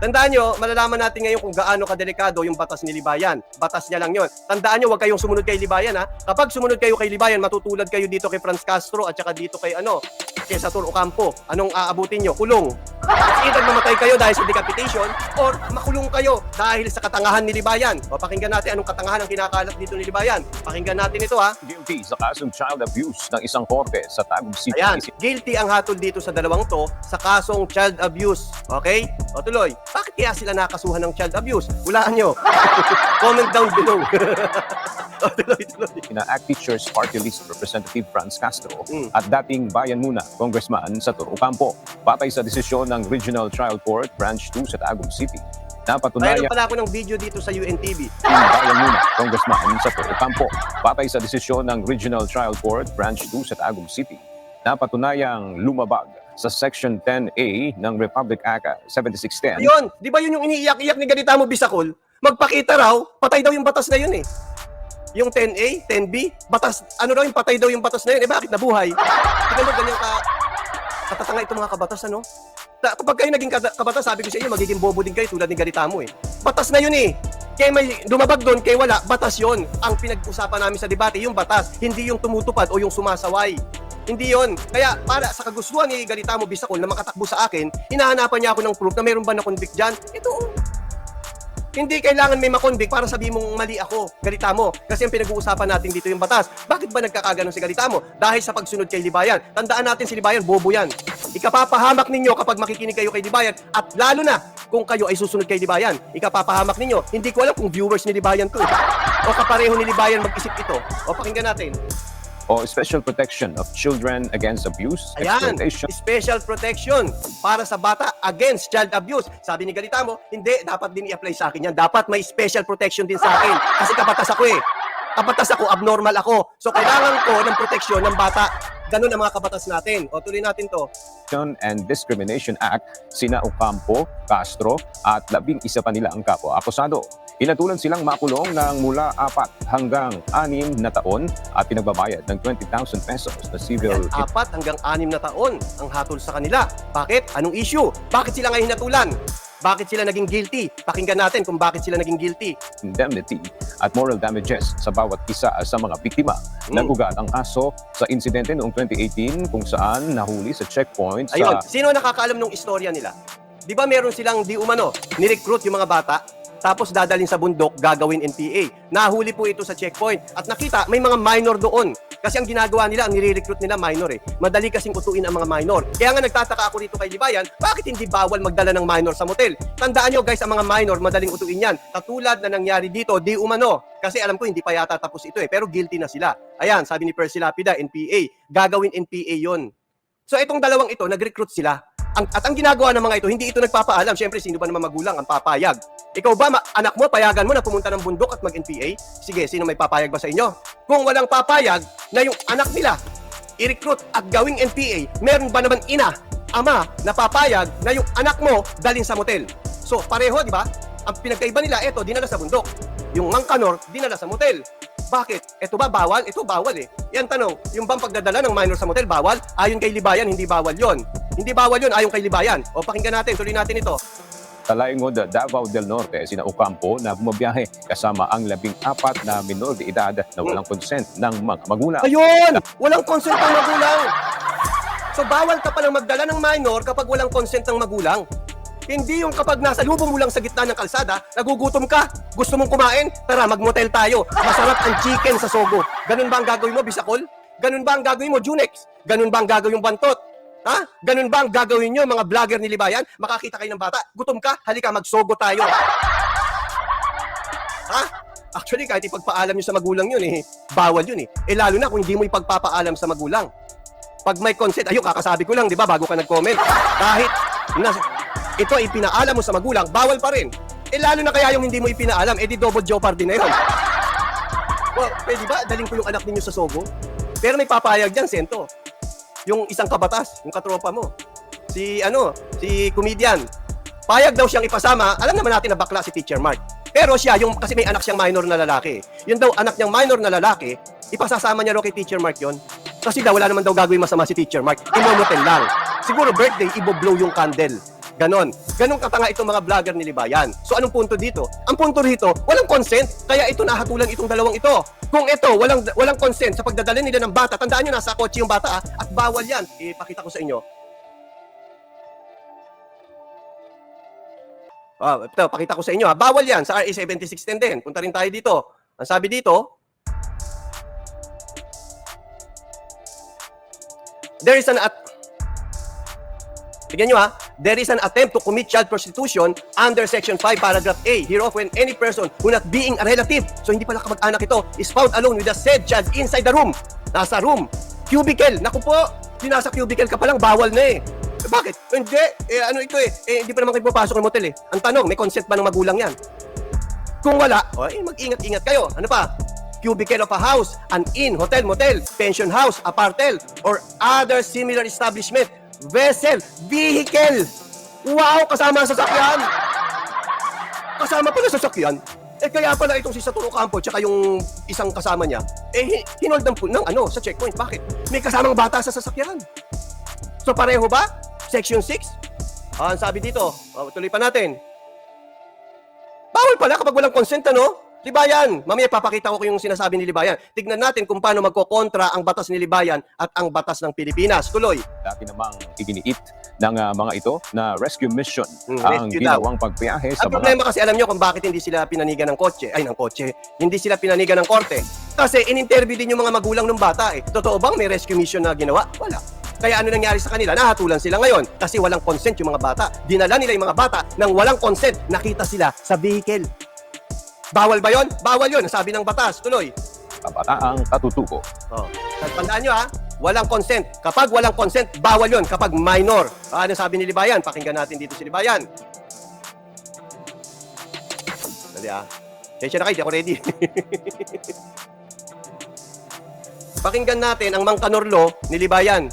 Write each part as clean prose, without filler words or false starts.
Tandaan nyo, malalaman natin ngayon kung gaano kadelikado yung batas ni Libayan. Batas niya lang yun. Tandaan nyo, huwag kayong sumunod kay Libayan, ha? Kapag sumunod kayo kay Libayan, matutulad kayo dito kay Franz Castro at saka dito kay kay Satur Ocampo. Anong aabutin nyo? Kulong. Either mamatay kayo dahil sa decapitation or makulong kayo dahil sa katangahan ni Libayan. O pakinggan natin anong katangahan ang kinakalat dito ni Libayan. Pakinggan natin ito, ha? Guilty sa kasong child abuse ng isang korte sa Tagum City. Ayan, guilty ang hatol dito sa dalawang to sa kasong child abuse. Okay? O tuloy, bakit kaya sila nakasuhan ng child abuse? Hulaan nyo. Comment down below. O tuloy. ACT Teachers Party List Representative Franz Castro at dating Bayan Muna Congressman Satur Ocampo. Patay sa desisyon ng Regional Trial Court Branch 2 sa Tagum City. Napatunayan Mayroon pala ako ng video dito sa UNTV. Bayan Muna Congressman Satur Ocampo. Patay sa desisyon ng Regional Trial Court Branch 2 sa Tagum City. Napatunayang lumabag sa Section 10A ng Republic Act 7610. Yun, di ba yun yung iniiyak-iyak ni Ganitamo Bisacol? Magpakita raw, patay daw yung batas na yun eh. Yung 10A, 10B, batas, ano raw yung patay daw yung batas na yun? Eh bakit nabuhay? Tignan mo, ganyan katatanga itong mga kabatas, ano? Kapag kayo naging kabatas, sabi ko sa inyo, magiging bobo din kayo tulad ni Ganitamo eh. Batas na yun eh. Kaya may lumabag doon, kaya wala, batas yun. Ang pinag-usapan namin sa debate, yung batas, hindi yung tumutupad o yung sumasaway. Hindi yon. Kaya para sa kagustuhan ni Ganitamo Bisacol na makatakbo sa akin, hinahanapan niya ako ng proof na meron ba na-convict dyan. Ito. Hindi kailangan may makonvict para sabihin mong mali ako, Ganitamo. Kasi ang pinag-uusapan natin dito yung batas. Bakit ba nagkakaganon si Ganitamo? Dahil sa pagsunod kay Libayan. Tandaan natin si Libayan, bobo yan. Ikapapahamak ninyo kapag makikinig kayo kay Libayan at lalo na kung kayo ay susunod kay Libayan. Ikapapahamak ninyo. Hindi ko alam kung viewers ni Libayan to. O kapareho ni Libayan mag-isip ito. O pakinggan natin. O Special Protection of Children Against Abuse, Ayan, Exploitation. special protection para sa bata against child abuse. Sabi ni Ganitamo, hindi, dapat din i-apply sa akin yan. Dapat may special protection din sa akin. Kasi kabatas ako eh. Kabatas ako, abnormal ako. So kailangan ko ng proteksyon ng bata. Ganun ang mga kabatas natin. O tuloy natin to. And Discrimination Act, sina Ocampo, Castro at 11 pa nila ang kapwa-akusado. Inatulan silang makulong ng mula 4 hanggang 6 na taon at pinagbabayad ng 20,000 pesos na civil 4 hanggang 6 na taon ang hatol sa kanila. Bakit? Anong issue? Bakit sila ngayon hinatulan? Bakit sila naging guilty? Pakinggan natin kung bakit sila naging guilty. indemnity at moral damages sa bawat isa sa mga biktima. Nagugat ang kaso sa insidente noong 2018 kung saan nahuli sa checkpoint sa... Ayun, sino nakakaalam ng istorya nila? Di ba meron silang di umano, ni-recruit yung mga bata, tapos dadalhin sa bundok, gagawin NPA. Nahuli po ito sa checkpoint. At nakita, may mga minor doon. Kasi ang ginagawa nila, ang nire-recruit nila, minor eh. Madali kasing utuin ang mga minor. Kaya nga nagtataka ako dito kay Libayan, bakit hindi bawal magdala ng minor sa motel? Tandaan nyo guys, ang mga minor, madaling utuin yan. Katulad na nangyari dito, di umano. Kasi alam ko, hindi pa yata tapos ito eh. Pero guilty na sila. Ayan, sabi ni Percy Lapida, NPA. Gagawin NPA yon. So itong dalawang ito, nag-recruit sila. At ang ginagawa ng mga ito, hindi ito nagpapaalam. Siyempre, sino ba naman magulang ang papayag? Ikaw ba, anak mo, payagan mo na pumunta ng bundok at mag-NPA? Sige, sino may papayag ba sa inyo? Kung walang papayag na yung anak nila i-recruit at gawing NPA, meron ba naman ina, ama, na papayag na yung anak mo dalhin sa motel? So, pareho, di ba? Ang pinagkaiba nila, ito, dinala sa bundok. Yung Mangkanor, dinala sa motel. Bakit? Ito ba bawal? Ito bawal eh. Yan tanong, yung bang pagdadala ng minor sa motel, bawal? Ayon kay Libayan, hindi bawal yon. Hindi bawal yun ayon kay Libayan. O pakinggan natin, tuloy natin ito. Talaingod, Davao del Norte, sina Ocampo na bumabiyahe kasama ang 14 na minor de edad na walang consent ng mga magulang. Ayun! Walang consent ng magulang. So bawal ka palang magdala ng minor kapag walang consent ng magulang. Hindi yung kapag nasa lubong mo lang sa gitna ng kalsada, nagugutom ka, gusto mong kumain, tara mag-motel tayo. Masarap ang chicken sa Sogo. Ganun ba ang gagawin mo, Bisacol? Ganun ba ang gagawin mo, Junex? Ganun ba ang gagawin mo, Bantot? Ha? Ganun ba ang gagawin nyo, mga vlogger ni Libayan? Makakita kayo ng bata, gutom ka, halika, mag-Sogo tayo. Ha? Actually, kahit ipagpaalam nyo sa magulang yun eh, bawal yun eh. Eh lalo na kung hindi mo ipagpapaalam sa magulang. Pag may consent, ayun, kakasabi ko lang, di ba, bago ka nag-comment, kahit ito ipinaalam mo sa magulang, bawal pa rin. Eh lalo na kaya yung hindi mo ipinaalam, eh di double jeopardy na yun. Well, pwede ba, daling ko yung anak ninyo sa Sogo? Pero may papayag dyan, Sento. Yung isang kabatas, yung katropa mo. Si comedian. Payag daw siyang ipasama. Alam naman natin na bakla si Teacher Mark. Pero siya, kasi may anak siyang minor na lalaki. Yun daw, anak niyang minor na lalaki, ipasasama niya raw kay Teacher Mark yon. Kasi daw, wala naman daw gagawin masama si Teacher Mark. Imomotel lang. Siguro birthday, ibo-blow yung candle. Ganon. Ganon katanga itong mga vlogger ni Libayan. So anong punto dito? Ang punto rito, walang consent, kaya ito nahatulan itong dalawang ito. Kung ito, walang consent sa pagdadala nila ng bata, tandaan nyo, nasa kotse yung bata at bawal yan. Ipakita ko sa inyo. Ito, pakita ko sa inyo bawal yan sa RA 7610 din. Punta rin tayo dito. Ang sabi dito, there is an there is an attempt to commit child prostitution under Section 5, Paragraph A, hereof when any person who not being a relative, so hindi pala kamag-anak ito, is found alone with the said child inside the room. Nasa room. Cubicle. Naku po, di nasa cubicle ka palang, bawal na bakit? Hindi. Ano ito hindi pa naman kayo papasok ng motel Ang tanong, may consent ba ng magulang yan? Kung wala, mag-ingat-ingat kayo. Ano pa? Cubicle of a house, an inn, hotel, motel, pension house, apartel, or other similar establishment. Vessel, vehicle. Wow, kasama ang sasakyan. Kasama pala sasakyan. Kaya pala itong si Satoru Campo tsaka yung isang kasama niya, hinold ng sa checkpoint. Bakit? May kasamang bata sa sasakyan. So pareho ba? Section 6. Ang sabi dito, tuloy pa natin. Bawal pala kapag walang consent, Libayan. Mamaya papakita ko yung sinasabi ni Libayan. Tignan natin kung paano magkokontra ang batas ni Libayan at ang batas ng Pilipinas. Tuloy. Dati namang iginiit ng mga ito na rescue mission ang rescue ginawang pagbiyahe sa Ang problema kasi, alam nyo kung bakit hindi sila pinanigan ng hindi sila pinanigan ng korte. Kasi in-interview din yung mga magulang ng bata Totoo bang may rescue mission na ginawa? Wala. Kaya ano nangyari sa kanila? Nahatulan sila ngayon kasi walang consent yung mga bata. Dinala nila yung mga bata nang walang consent. Nakita sila sa vehicle. Bawal ba yon? Bawal yon. Sabi ng batas. Tuloy. Kabataang katutubo. Tandaan nyo walang consent. Kapag walang consent, bawal yon. Kapag minor. Ano sabi ni Libayan? Pakinggan natin dito si Libayan. Dali Sensya na kayo, di ako ready. Pakinggan natin ang Mangkanorlo ni Libayan.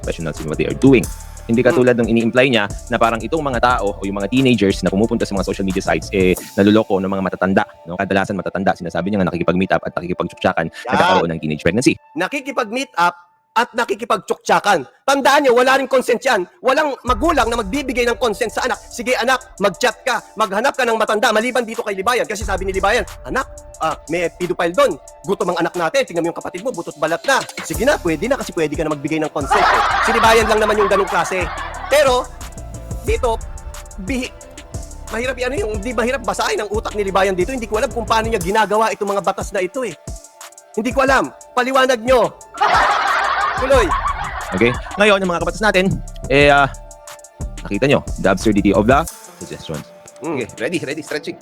Professionals in what they are doing. Hindi katulad ng ini-imply niya na parang itong mga tao o yung mga teenagers na pumupunta sa mga social media sites naluloko ng mga matatanda. Kadalasan matatanda. Sinasabi niya nga nakikipag-meet up at nakikipag-tsuktsakan nagkakaroon ng teenage pregnancy. Nakikipag-meet up at nakikipag-tsuktsakan. Tandaan niyo, wala ring consent yan. Walang magulang na magbibigay ng consent sa anak. Sige anak, mag-chat ka, maghanap ka ng matanda. Maliban dito kay Libayan. Kasi sabi ni Libayan, anak, may pedophile doon. Gutom ang anak natin. Tingnan mo yung kapatid mo, butot balat na. Sige na, pwede na kasi pwede ka na magbigay ng consent. Si Libayan lang naman yung ganung klase. Pero, dito, mahirap hindi mahirap basahin ang utak ni Libayan dito. Hindi ko alam kung paano niya ginagawa itong mga batas na ito Hindi ko alam. Paliwanag nyo. Tuloy. Okay? Ngayon, yung mga kabatas natin, nakita nyo, the absurdity of the suggestions. Okay, ready, stretching.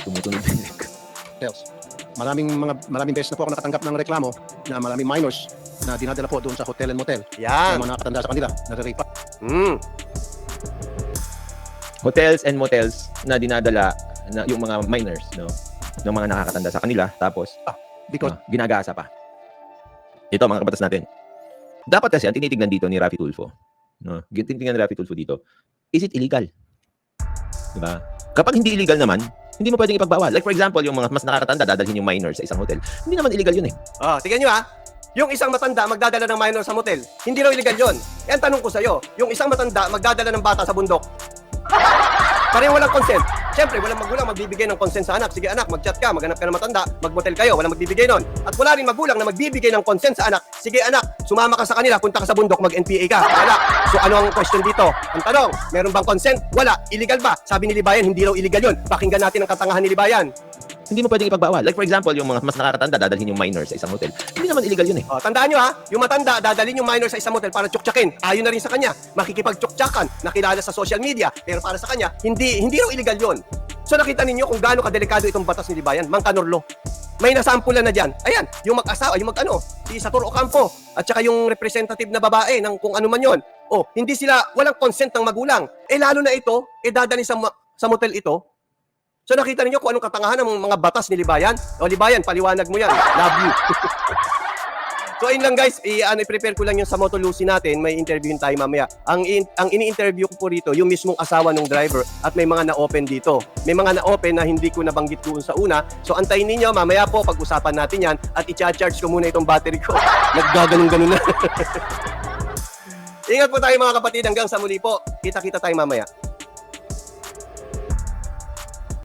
Tumutunog din leg. Yes. Maraming beses na po ako nakatanggap ng reklamo na maraming minors na dinadala po doon sa hotel and motel. Yan. Na mga nakatanda sa kanila, nare-rape. Hotels and motels na dinadala na yung mga minors, ng mga nakakatanda sa kanila, tapos Because ginagasa pa. Ito, mga kabatas natin. Dapat kasi, ang tinitignan dito ni Raffy Tulfo, tinitignan ni Raffy Tulfo dito, is it illegal? Diba? Kapag hindi illegal naman, hindi mo pwedeng ipagbawal. Like for example, yung mga mas nakakatanda, dadalhin yung minor sa isang hotel. Hindi naman illegal yun tingnan nyo yung isang matanda magdadala ng minor sa motel, hindi raw illegal yun. Ang tanong ko sa'yo, yung isang matanda magdadala ng bata sa bundok, pareho walang consent. Siyempre, walang magulang magbibigay ng consent sa anak. Sige anak, mag-chat ka, maghanap ka ng matanda, mag-motel kayo, walang magbibigay nun. At wala rin magulang na magbibigay ng consent sa anak. Sige anak, sumama ka sa kanila, punta ka sa bundok, mag-NPA ka. Wala. So ano ang question dito? Ang tanong, meron bang consent? Wala. Illegal ba? Sabi ni Libayan, hindi raw illegal yun. Pakinggan natin ang katangahan ni Libayan. Hindi mo pwedeng ipagbawal. Like for example, yung mga mas nakakatanda, dadalhin yung minor sa isang hotel. Hindi naman illegal yun Tandaan nyo yung matanda, dadalhin yung minor sa isang motel para tsuktsakin. Ayon na rin sa kanya, makikipag-tsuktsakan, nakilala sa social media, pero para sa kanya, hindi raw illegal yun. So nakita ninyo kung gaano kadelikado itong batas ni Libayan, Mangkanorlo. May nasampulan na dyan. Ayan, yung mag-asawa, si Satoru Campo, at saka yung representative na babae ng kung ano man yon. Hindi sila, walang consent ng magulang. Lalo na ito, dadalhin sa motel ito. So nakita niyo kung anong katangahan ng mga batas ni Libayan? Libayan, paliwanag mo yan. Love you. So ayun lang guys, i-prepare ko lang yung sa Moto Lucy natin, may interviewin tayo mamaya. Ang ini-interview ko po rito, yung mismong asawa ng driver at may mga na-open dito. May mga na-open na hindi ko nabanggit doon sa una. So antayin ninyo, mamaya po pag-usapan natin yan at i-charge ko muna itong battery ko. Naggaganong-ganon na. Ingat po tayo mga kapatid hanggang sa muli po. Kita-kita tayo mamaya.